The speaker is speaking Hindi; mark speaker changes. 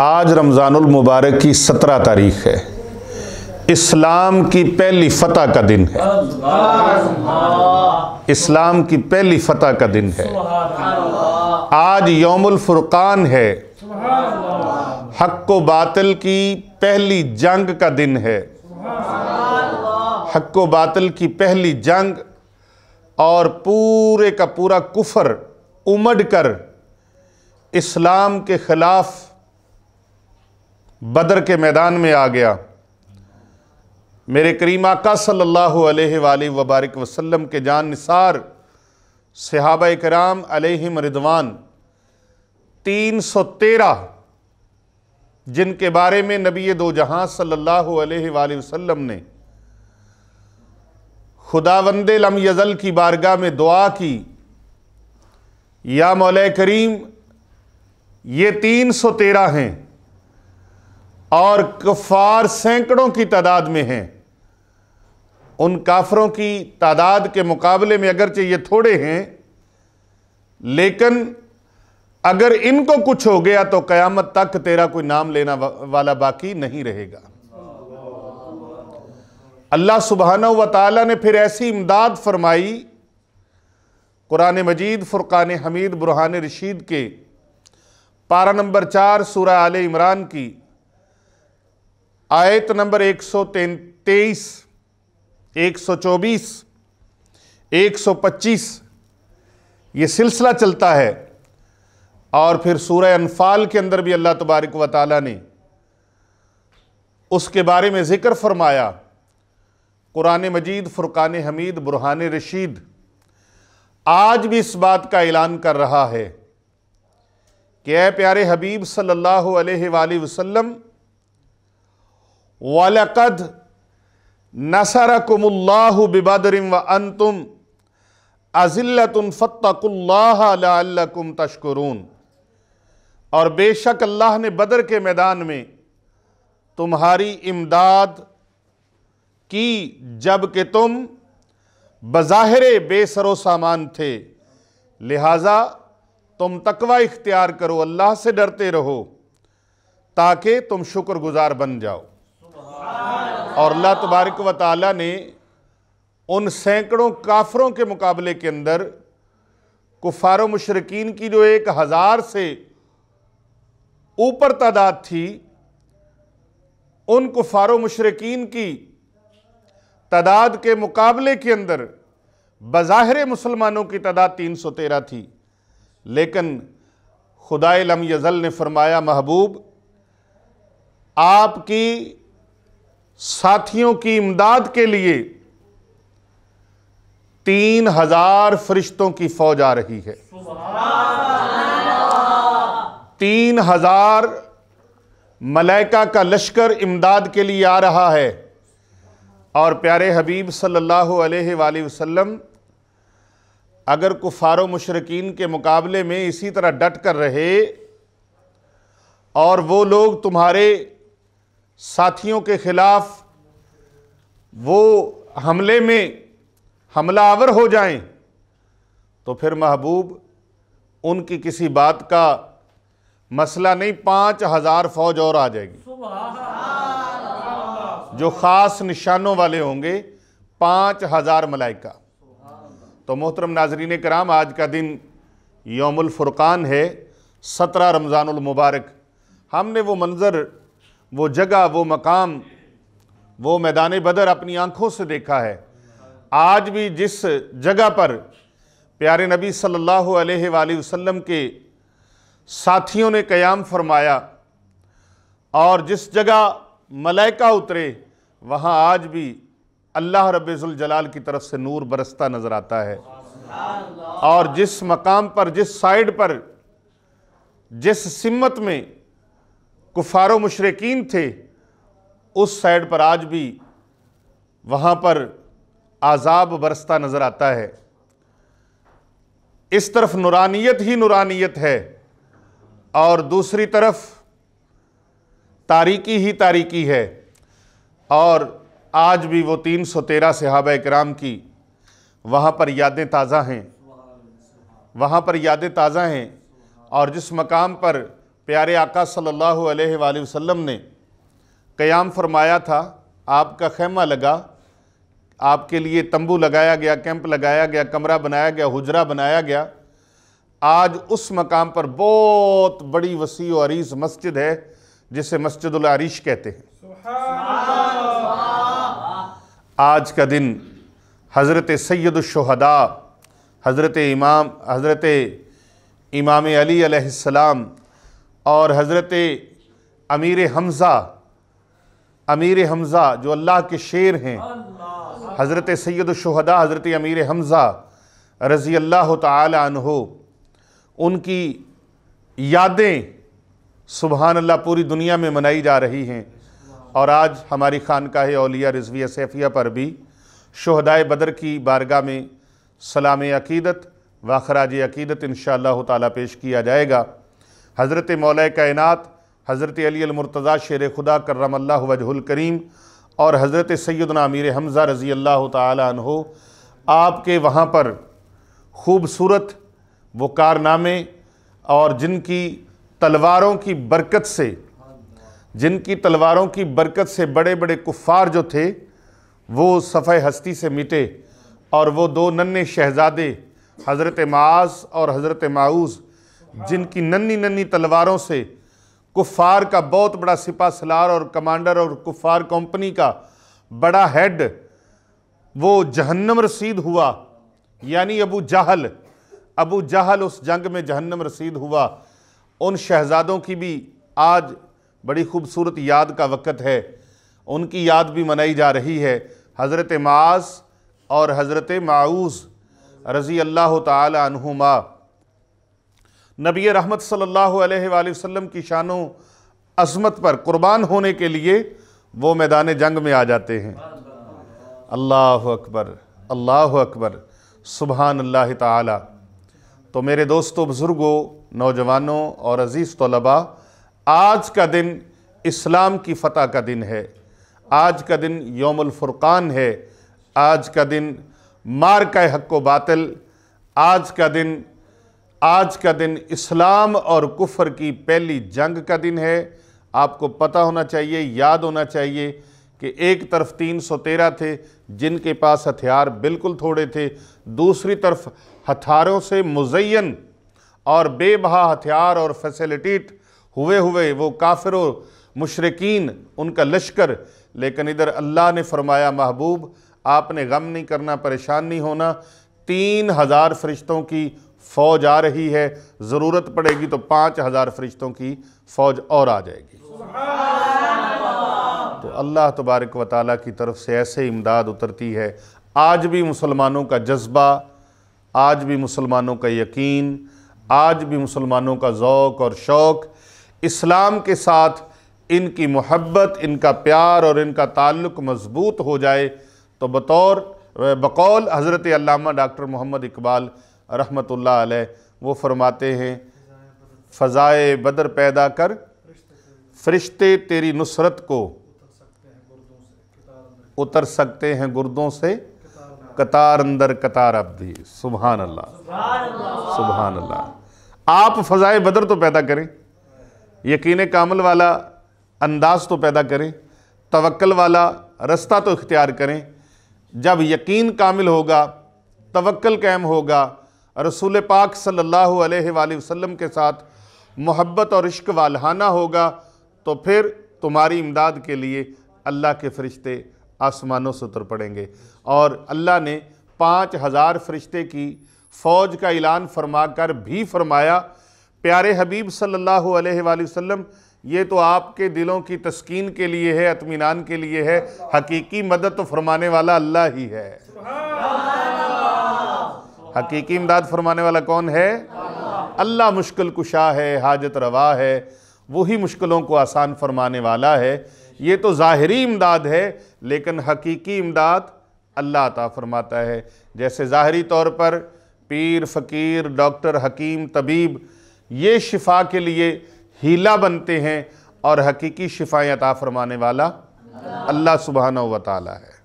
Speaker 1: आज रमज़ानुल मुबारक की 17 तारीख है। इस्लाम की पहली फतह का दिन है। इस्लाम की पहली फतह का दिन है। आज यौमुल फुरकान है। हक व बातिल की पहली जंग का दिन है। हक व बातिल की पहली जंग, और पूरे का पूरा कुफर उमड़ कर इस्लाम के खिलाफ बदर के मैदान में आ गया। मेरे करीम आका सल्लल्लाहु अलैहि वबारिक वसल्लम के जान निसार सहाबा किराम अलैहिम रिदवान 313, जिनके बारे में नबी दो जहां सल्लल्लाहु अलैहि वसल्लम ने खुदावंदे लम यज़ल की बारगाह में दुआ की, या मौला करीम ये 313 हैं और कफ़ार सैकड़ों की तादाद में हैं। उन काफरों की तादाद के मुकाबले में अगरचे ये थोड़े हैं, लेकिन अगर इनको कुछ हो गया तो क़यामत तक तेरा कोई नाम लेना वाला बाकी नहीं रहेगा। अल्लाह सुब्हानहू व तआला ने फिर ऐसी इमदाद फरमाई। कुरान मजीद फुरकान हमीद बुरहान रशीद के पारा नंबर 4 सूरह आले इमरान की आयत नंबर 123, 124, 125 ये सिलसिला चलता है। और फिर सूरह अनफाल के अंदर भी अल्लाह तबारक व तआला ने उसके बारे में ज़िक्र फरमाया। कुरान मजीद फुरकान हमीद बुरहान रशीद आज भी इस बात का ऐलान कर रहा है कि ऐ प्यारे हबीब सल्लल्लाहु अलैहि वसल्लम, वलक़द नसरकुमुल्लाहु बिबदरिन व अंतुम अज़िल्लतुन फत्तकुल्लाह लअल्लकुम तशकुरून। और बेशक अल्लाह ने बदर के मैदान में तुम्हारी इमदाद की, जबकि तुम बज़ाहिर बेसरो सामान थे, लिहाजा तुम तकवा इख्तियार करो, अल्लाह से डरते रहो ताकि तुम शुक्रगुजार बन जाओ। और अल्लाह तबारक व तआला ने उन सैकड़ों काफरों के मुकाबले के अंदर कुफार मुशरिकीन की जो 1000 से ऊपर तादाद थी, उन कुफार मुशरिकीन की तादाद के मुकाबले के अंदर बज़ाहिर मुसलमानों की तादाद 313 थी। लेकिन खुदाए लम यज़ल ने फरमाया, महबूब आपकी साथियों की इमदाद के लिए 3000 फरिश्तों की फौज आ रही है। 3000 मलाइका का लश्कर इमदाद के लिए आ रहा है। और प्यारे हबीब सल्लल्लाहु अलैहि वसल्लम अगर कुफारो मुशरिकीन के मुकाबले में इसी तरह डट कर रहे और वो लोग तुम्हारे साथियों के खिलाफ वो हमले में हमलावर हो जाएं, तो फिर महबूब उनकी किसी बात का मसला नहीं, 5000 फौज और आ जाएगी, जो ख़ास निशानों वाले होंगे, 5000 मलाइका। तो मोहतरम नाज़रीन कराम, आज का दिन यौमुल फुरकान है, 17 रमज़ानुल मुबारक। हमने वो मंज़र, वो जगह, वो मकाम, वो मैदान बदर अपनी आँखों से देखा है। आज भी जिस जगह पर प्यारे नबी सल्लल्लाहु अलैहि वसल्लम के साथियों ने क़याम फरमाया और जिस जगह मलाइका उतरे, वहाँ आज भी अल्लाह रब्बुल जलाल की तरफ से नूर बरसता नज़र आता है। और जिस मकाम पर, जिस साइड पर, जिस सिमत में कुफारो मुशरिकीन थे, उस साइड पर आज भी वहाँ पर आज़ाब बरसता नज़र आता है। इस तरफ नूरानियत ही नूरानियत है और दूसरी तरफ तारीकी ही तारीकी है। और आज भी वो 313 सहाबा किराम की वहाँ पर यादें ताज़ा हैं, वहाँ पर यादें ताज़ा हैं। और जिस मकाम पर प्यारे आका सल्लल्लाहु अलैहि वसल्लम ने क़याम फरमाया था, आपका खैमा लगा, आपके लिए तंबू लगाया गया, कैंप लगाया गया, कमरा बनाया गया, हुजरा बनाया गया। आज उस मकाम पर बहुत बड़ी वसी और अरीज़ मस्जिद है जिसे मस्जिदुल अरीश कहते हैं। आज का दिन हज़रत सैयदुश्शुहदा हज़रत इमाम अली अलैहिस्सलाम और हज़रत अमीर हमज़ा जो अल्लाह के शेर हैं, हज़रत सैयदुश्शुहदा हज़रत अमीर हमज़ा रज़ी अल्लाह तआला अन्हु, उनकी यादें सुबहान अल्लाह पूरी दुनिया में मनाई जा रही हैं। और आज हमारी खानकाह औलिया रिज़विया सैफिया पर भी शुहदाए बदर की बारगाह में सलाम अकीदत व खराज अकीदत इंशाअल्लाह ताला पेश किया जाएगा। हज़रत मौला कायनात हज़रत अली अल-मुर्तज़ा शेर खुदा कर्रमल्लाहु वजहुल करीम और हज़रत सैयदना अमीर हमज़ा रज़ी अल्लाह ताला अन्हु, आपके वहाँ पर खूबसूरत वो कारनामे और जिनकी तलवारों की बरकत से बड़े बड़े कुफ़ार जो थे वो सफ़े हस्ती से मिटे, और वो दो नन्हे शहज़ादे हज़रत माज़ और हज़रत माऊज़, जिनकी नन्ही नन्ही तलवारों से कुफ़ार का बहुत बड़ा सिपा सलार और कमांडर और कुफ़ार कंपनी का बड़ा हेड वो जहन्नम रसीद हुआ, यानी अबू जहल उस जंग में जहन्नम रसीद हुआ। उन शहज़ादों की भी आज बड़ी खूबसूरत याद का वक़्त है, उनकी याद भी मनाई जा रही है। हज़रत माज़ और हज़रत माऊज़ रज़ी अल्लाह ताला अन्हुमा नबी रहमत सल्लल्लाहु अलैहि वसल्लम की शानो अज़मत पर कुर्बान होने के लिए वो मैदान जंग में आ जाते हैं। अल्लाहु अकबर सुबहान अल्लाह ताला। तो मेरे दोस्तों, बुज़ुर्गों, नौजवानों और अज़ीज़ तलबा, आज का दिन इस्लाम की फ़तह का दिन है। आज का दिन यौमुल फ़ुरक़ान है। आज का दिन मारका हक़ व बातिल, आज का दिन इस्लाम और कुफ़र की पहली जंग का दिन है। आपको पता होना चाहिए, याद होना चाहिए कि एक तरफ 313 थे जिनके पास हथियार बिल्कुल थोड़े थे, दूसरी तरफ हथियारों से मुज़य्यन और बेबहा हथियार और फैसिलिटेट हुए वो काफिरों मुशरिकीन, उनका लश्कर। लेकिन इधर अल्लाह ने फरमाया, महबूब आपने गम नहीं करना, परेशान नहीं होना, 3000 फरिश्तों की फ़ौज आ रही है, ज़रूरत पड़ेगी तो 5000 फरिश्तों की फ़ौज और आ जाएगी। तो अल्लाह तबारक व तआला की तरफ से ऐसे इमदाद उतरती है। आज भी मुसलमानों का जज्बा, आज भी मुसलमानों का यकीन, आज भी मुसलमानों का ज़ौक़ और शौक़ इस्लाम के साथ, इनकी मोहब्बत, इनका प्यार और इनका ताल्लुक़ मज़बूत हो जाए तो बकौल हज़रत अल्लामा डॉक्टर मोहम्मद इकबाल रहमतुल्लाह अलैह वो फरमाते हैं, फ़ज़ाए बदर पैदा कर फ़रिश्ते तेरी नुसरत को उतर सकते हैं गुर्दों से, कतार अंदर कतार अब भी। सुभान अल्लाह। आप फ़ज़ाए बदर तो पैदा करें, यकीन कामिल वाला अंदाज तो पैदा करें, तवक्कल वाला रास्ता तो इख्तियार करें। जब यकीन कामिल होगा, तवक्कल कायम होगा, रसूल पाक सल्लल्लाहु अलैहि वसल्लम के साथ मोहब्बत और इश्क वालहाना होगा, तो फिर तुम्हारी इमदाद के लिए अल्लाह के फ़रिश्ते आसमानों से उतर पड़ेंगे। और अल्लाह ने 5000 फरिश्ते की फ़ौज का ऐलान फरमाकर भी फरमाया, प्यारे हबीब सल्लल्लाहु अलैहि वसल्लम, ये तो आपके दिलों की तस्कीन के लिए है, इत्मीनान के लिए है, हकीकी मदद तो फरमाने वाला अल्लाह ही है। हकीकी इमदाद फरमाने वाला कौन है? अल्लाह मुश्किल कुशा है, हाजत रवा है, वही मुश्किलों को आसान फरमाने वाला है। ये तो ज़ाहिरी इमदाद है, लेकिन हकीकी इमदाद अल्लाह अता फरमाता है। जैसे ज़ाहिरी तौर पर पीर, फ़कीर, डॉक्टर, हकीम, तबीब ये शिफा के लिए हीला बनते हैं, और हकीकी शिफाएँ अता फरमाने वाला अल्लाह सुब्हानहू व तआला है।